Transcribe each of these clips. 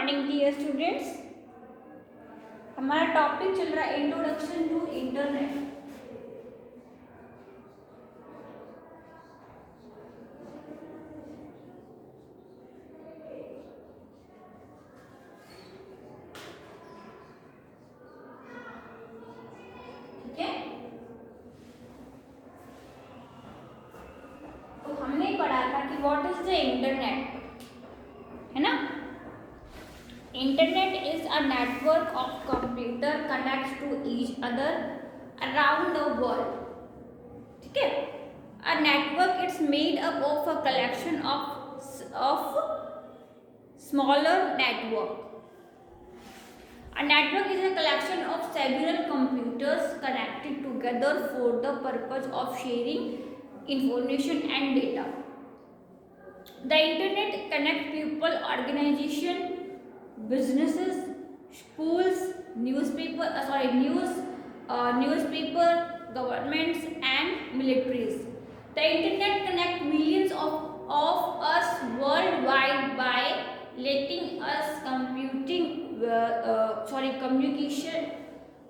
Morning dear students. हमारा topic चल रहा है इंट्रोडक्शन टू इंटरनेट। ठीक है, तो हमने पढ़ा था कि व्हाट इज द इंटरनेट, है ना। Internet is a network of computer connects to each other around the world. ठीक है, a network it's made up of a collection of smaller network. A network is a collection of several computers connected together for the purpose of sharing information and data. The internet connects people, organization, businesses, schools, newspaper, governments and militaries. The internet connects millions of us worldwide by letting us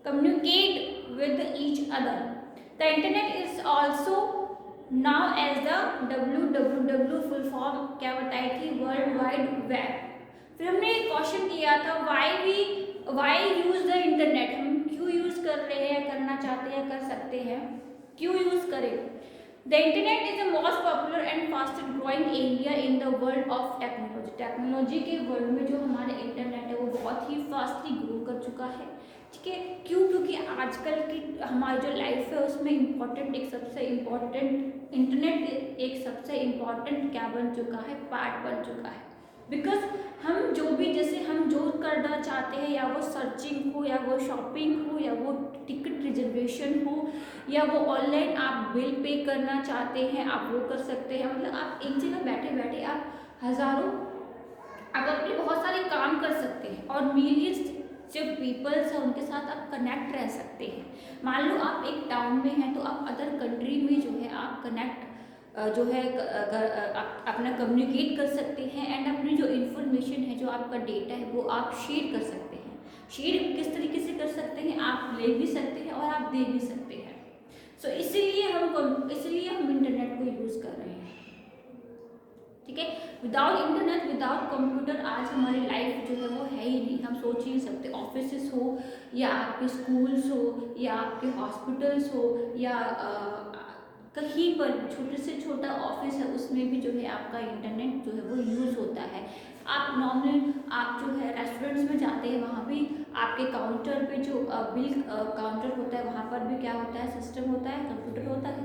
communicate with each other. The internet is also now as the www full form क्या बताई थी, world wide web. फिर हमने एक question किया था Y use the internet, हम क्यों यूज कर रहे हैं, करना चाहते हैं, कर सकते हैं, क्यों यूज करें। The internet is the most popular and fastest growing area in the world of technology. Technology के वर्ल्ड में जो हमारे इंटरनेट है वो बहुत ही फास्टली ग्रो कर चुका है। ठीक है, क्यों, क्योंकि आजकल की हमारी जो लाइफ है उसमें इंटरनेट एक सबसे इम्पॉर्टेंट क्या बन चुका है, पार्ट बन चुका है। बिकॉज हम जो करना चाहते हैं, या वो सर्चिंग हो, या वो शॉपिंग हो, या वो टिकट रिजर्वेशन हो, या वो ऑनलाइन आप बिल पे करना चाहते हैं, आप वो कर सकते हैं। मतलब आप एक जगह बैठे बैठे आप अपने बहुत सारे काम कर सकते हैं और मिलियंस जो पीपल्स हैं उनके साथ आप कनेक्ट रह सकते हैं। मान लो आप एक टाउन में हैं तो आप अदर कंट्री में जो है आप कनेक्ट अपना कम्युनिकेट कर सकते हैं एंड अपनी जो इन्फॉर्मेशन है, जो आपका डेटा है, वो आप शेयर कर सकते हैं। शेयर किस तरीके से कर सकते हैं, आप ले भी सकते हैं और आप दे भी सकते हैं। सो इसलिए हम इंटरनेट को यूज़ कर रहे हैं। ठीक है, विदाउट इंटरनेट, विदाउट कंप्यूटर आज हमारी लाइफ जो है वो है ही नहीं। हम सोच ही नहीं सकते। ऑफिसेस हो, या आपके स्कूल्स हो, या आपके हॉस्पिटल्स हो, या कहीं पर छोटे से छोटा ऑफिस है उसमें भी जो है आपका इंटरनेट जो है वो यूज़ होता है। आप जो है रेस्टोरेंट्स में जाते हैं, वहाँ भी आपके काउंटर पे जो बिल काउंटर होता है वहाँ पर भी क्या होता है, सिस्टम होता है, कंप्यूटर होता है।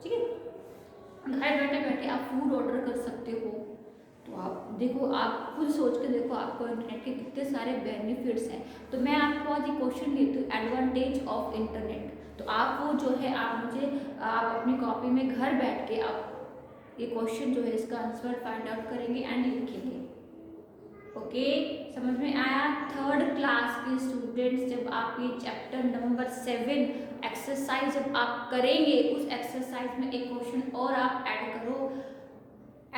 ठीक है, घर बैठे बैठे आप फूड ऑर्डर कर सकते हो। तो आप देखो, आप खुद सोच के देखो आपको इंटरनेट के कितने सारे बेनिफिट्स हैं। तो मैं आपको आज एक क्वेश्चन देती हूँ, एडवांटेज ऑफ इंटरनेट। तो आप वो जो है आप अपनी कॉपी में घर बैठ के आप ये क्वेश्चन जो है इसका आंसर फाइंड आउट करेंगे एंड लिखेंगे। ओके, समझ में आया। थर्ड क्लास के स्टूडेंट्स जब आप ये चैप्टर नंबर 7 एक्सरसाइज जब आप करेंगे, उस एक्सरसाइज में एक क्वेश्चन और आप ऐड करो,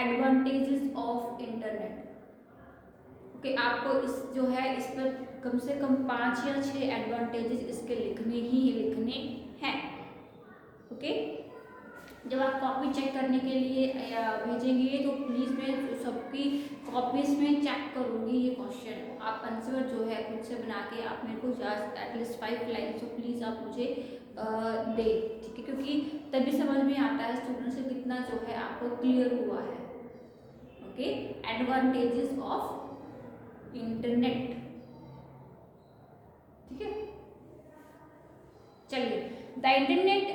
एडवांटेजेस ऑफ इंटरनेट। ओके, आपको इस पर कम से कम 5 या 6 एडवांटेजेस इसके लिखने हैं। ओके, जब आप कॉपी चेक करने के लिए भेजेंगे तो प्लीज़ मैं सबकी कॉपीज में चेक करूँगी ये क्वेश्चन। आप आंसर जो है खुद से बना के आप मेरे को एटलीस्ट 5 लाइन तो प्लीज़ आप मुझे दे। ठीक है, क्योंकि तभी समझ में आता है स्टूडेंट से कितना जो है आपको क्लियर हुआ है। Okay, advantages of internet. ठीक है, चलिए। The internet,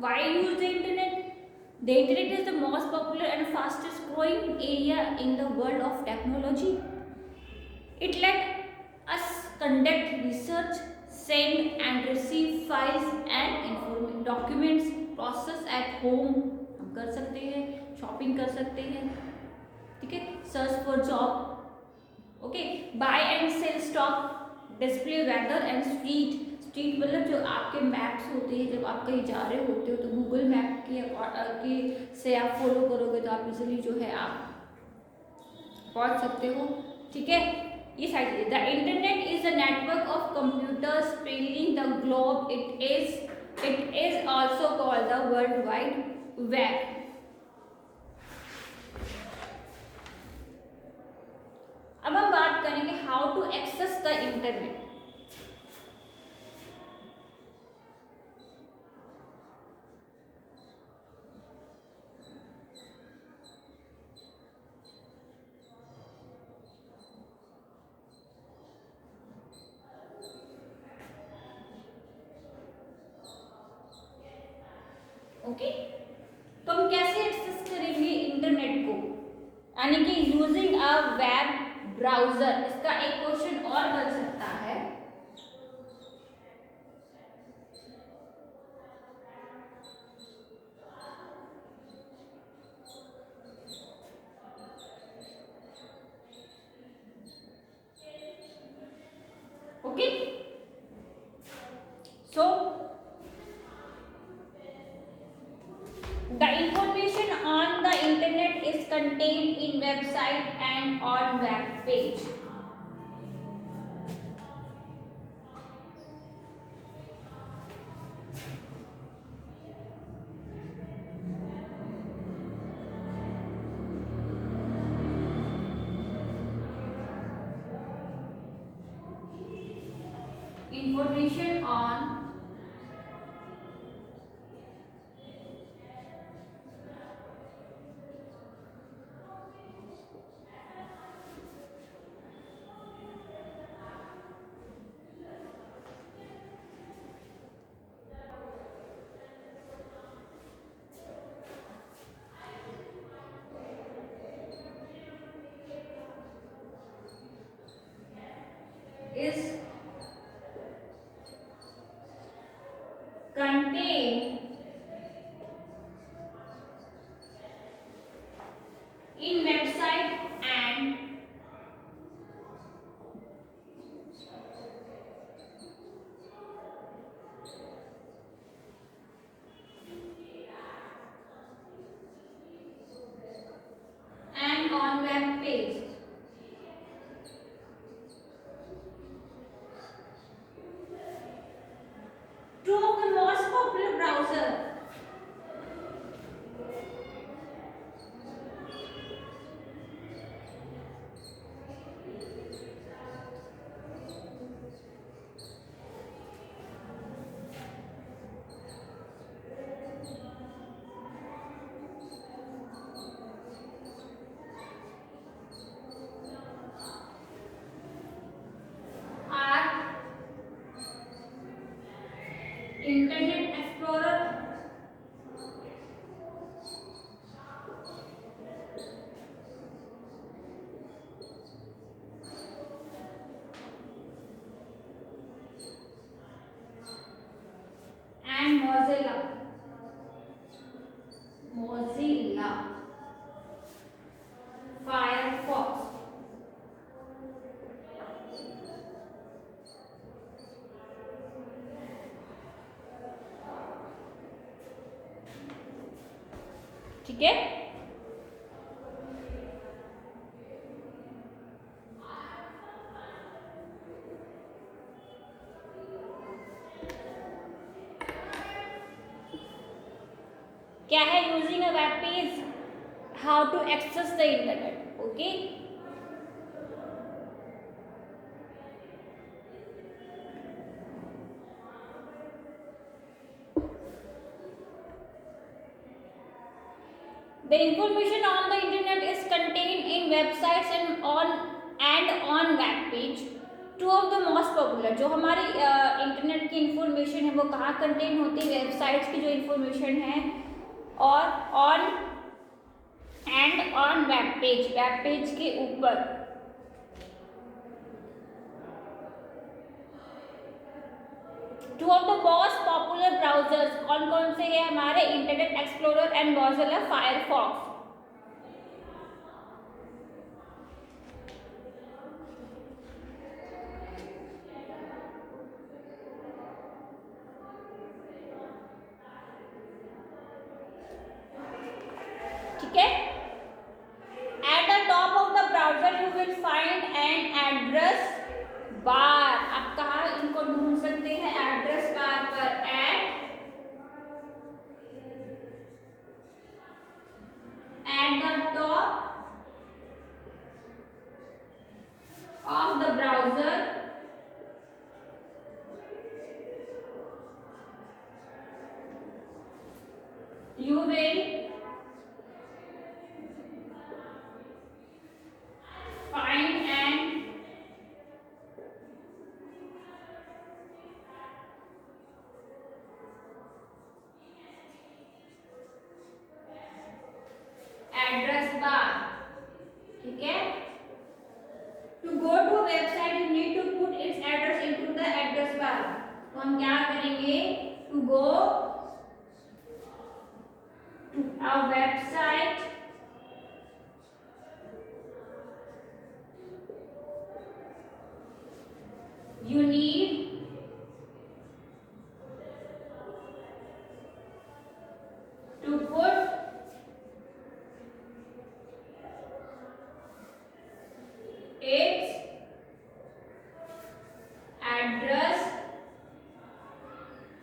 why use the internet? The internet is the most popular and fastest growing area in the world of technology. It let us conduct research, send and receive files and documents, process at home हम कर सकते हैं, shopping कर सकते हैं। ठीक है, search for job, okay, buy and sell stock, display weather and street मतलब जो आपके मैप्स होते हैं, जब आप कहीं जा रहे होते हो तो गूगल मैप के से आप फॉलो करोगे तो आप इजीली जो है आप पहुंच सकते हो। ठीक है, ये side the internet is a network of computers spreading the globe, it is also called the world wide web. अब हम बात करेंगे how to access the internet. Okay, तो हम कैसे एक्सेस करेंगे इंटरनेट को, यानी कि यूजिंग अ वेब ब्राउजर। इसका एक क्वेश्चन और बन सकता है। Okay, so the information on the internet is contained in website and on web page. Information on is contained in website and on web page. Two of the most popular browser are Internet Explorer and Mozilla Firefox। ठीक है, क्या है using a web page, how to access the internet. Okay, the information on the internet is contained in websites and on web page। To of the most popular, जो हमारी internet की information है वो कहाँ कंटेन होती है, websites की जो इंफॉर्मेशन है और on and on web page के ऊपर। Two of the most popular browsers कौन कौन से हैं हमारे, Internet Explorer and Mozilla Firefox. ठीक है, at the top of the browser browser, you will find an address bar. ठीक है, to go to website you need to put its address into the address bar. तो हम क्या करेंगे, to go to a website you need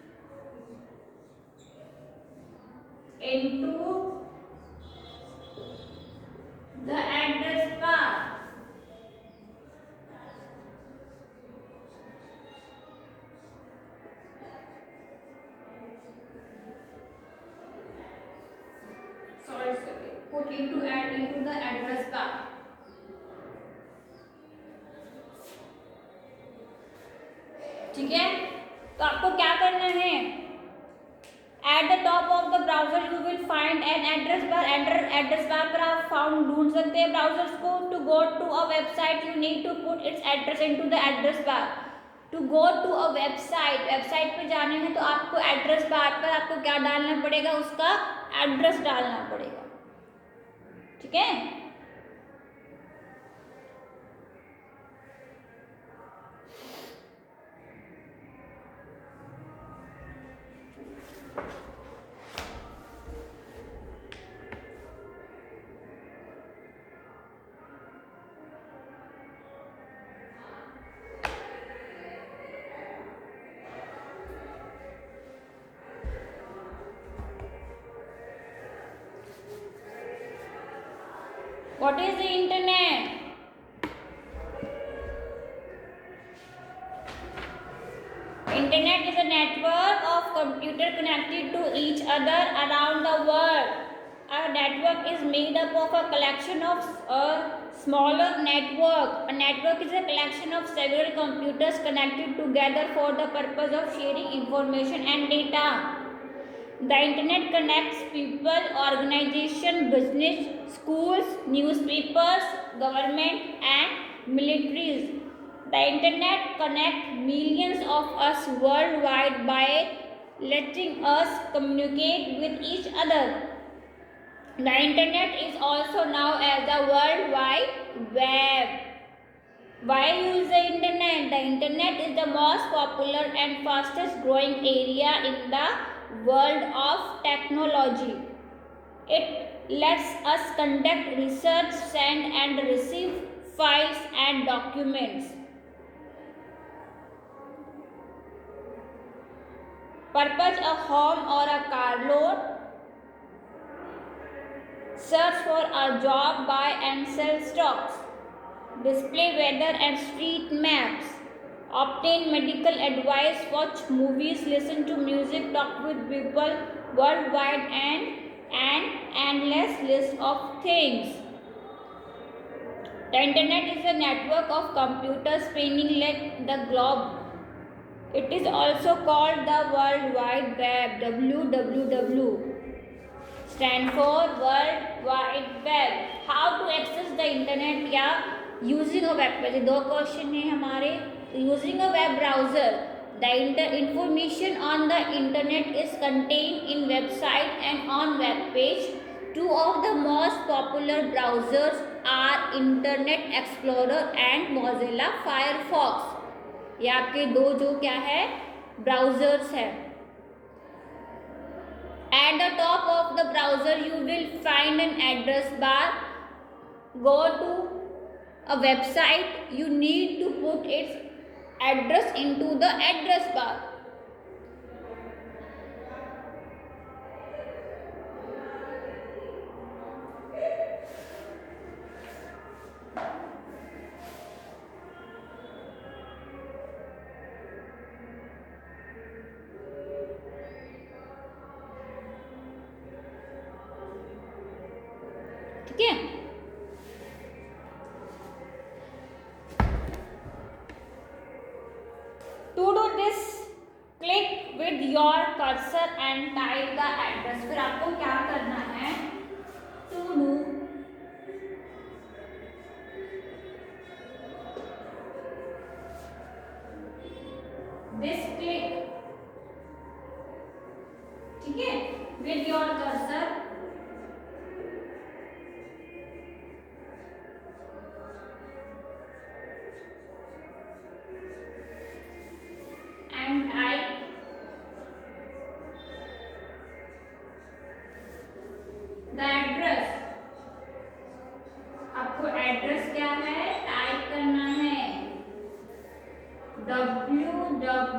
to put its address into the address bar. Put into the address bar. ठीक है, तो आपको क्या करना है, at the top of the browser you will find an address bar. Address bar पर आप found ढूंढ सकते हैं ब्राउजर्स को. To go to a website you need to put its address into the address bar. To go to a website पे जाने हैं तो आपको एड्रेस बार पर आपको क्या डालना पड़ेगा, उसका एड्रेस डालना पड़ेगा. ठीक है, what is the internet? Internet is a network of computers connected to each other around the world. A network is made up of a collection of smaller network. A network is a collection of several computers connected together for the purpose of sharing information and data. The internet connects people, organizations, business, schools, newspapers, government and militaries. The internet connects millions of us worldwide by letting us communicate with each other. The internet is also known as the World Wide Web. Why use the internet? The internet is the most popular and fastest growing area in the world of technology. It lets us conduct research, send and receive files and documents. Purchase a home or a car loan, search for a job, buy and sell stocks, display weather and street maps, obtain medical advice, watch movies, listen to music, talk with people worldwide and an endless list of things. The internet is a network of computers spanning like the globe. It is also called the World Wide Web. WWW stand for World Wide Web. How to access the internet या using a web page. दो question है हमारे. Using a web browser, the information on the internet is contained in website and on web page. Two of the most popular browsers are Internet Explorer and Mozilla Firefox. ये आपके दो जो क्या है browsers है. At the top of the browser you will find an address bar. Go to a website, you need to put its address into the address bar. ठीक है। To do this click with your cursor and type the address. फिर आपको क्या करना है, to do this click, ठीक है, with your cursor and type the address. आपको एड्रेस क्या है, टाइप करना है www.bbc.com.uk।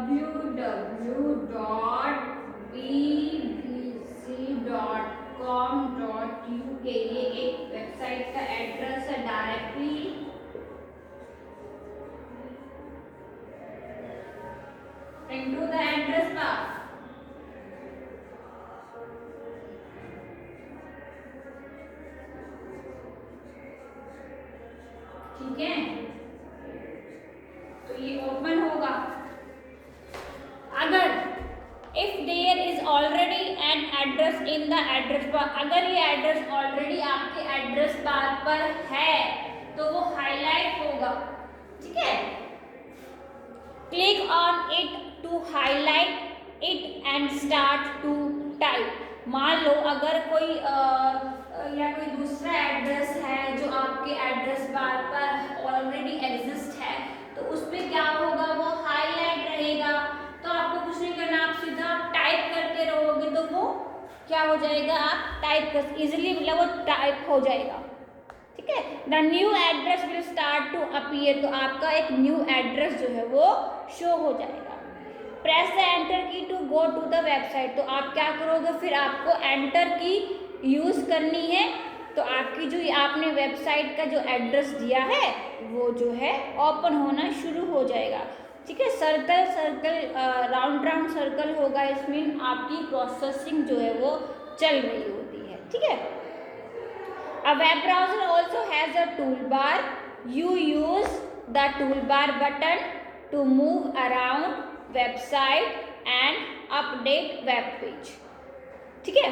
ये एक वेबसाइट का एड्रेस है, directly into the address bar। ठीक है, तो ये ओपन होगा। अगर if there is already an address in the address bar, अगर ये एड्रेस ऑलरेडी आपके एड्रेस बार पर है तो वो हाईलाइट होगा, ठीक है। Click on it to highlight it and start to type. मान लो अगर कोई या कोई दूसरा एड्रेस है जो आपके एड्रेस बार पर ऑलरेडी एग्जिस्ट है, तो उस पर क्या होगा, वो हाईलाइट रहेगा। तो आपको कुछ नहीं करना, आप सीधा टाइप करते रहोगे तो वो क्या हो जाएगा, आप टाइप कर इजिली, मतलब वो टाइप हो जाएगा, ठीक है। The new address will start to appear, तो आपका एक न्यू एड्रेस जो है वो शो हो जाएगा। Press the enter key to go to the website, तो आप क्या करोगे, फिर आपको एंटर की यूज करनी है, तो आपकी जो आपने वेबसाइट का जो एड्रेस दिया है वो जो है ओपन होना शुरू हो जाएगा, ठीक है। Circle circle round round circle होगा, इसमें आपकी प्रोसेसिंग जो है वो चल रही होती है, ठीक है। A web browser also has a toolbar. You use the toolbar button to move around website and update web page, ठीक है।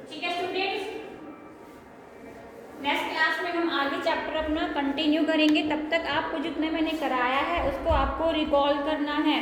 ठीक है स्टूडेंट्स, नेक्स्ट क्लास में हम आगे चैप्टर अपना कंटिन्यू करेंगे। तब तक आपको जितना मैंने कराया है उसको आपको रिकॉल करना है।